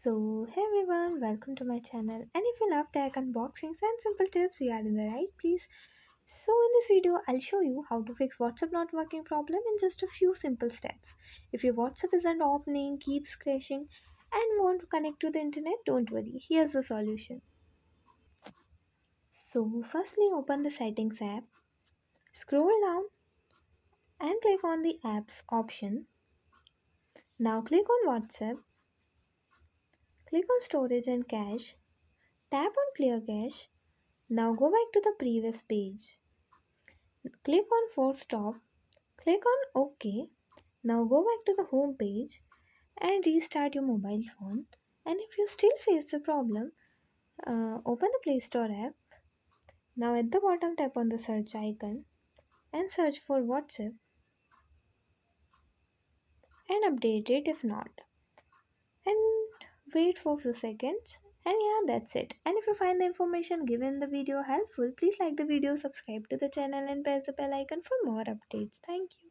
Hey everyone, welcome to my channel. And if you love tech unboxings and simple tips, you are in the right place. In this video, I'll show you how to fix WhatsApp not working problem in just a few simple steps. If your WhatsApp isn't opening, keeps crashing, and want to connect to the internet, don't worry. Here's the solution. Firstly, open the Settings app, scroll down, and click on the Apps option. Now click on WhatsApp, click on Storage and Cache, tap on Clear Cache. Now go back to the previous page. Click on Force Stop, click on OK. Now go back to the home page and restart your mobile phone. And if you still face the problem, open the Play Store app. Now at the bottom, tap on the search icon and search for WhatsApp and update it if not. And wait for a few seconds. And yeah, that's it. And if you find the information given in the video helpful, please like the video, subscribe to the channel, and press the bell icon for more updates. Thank you.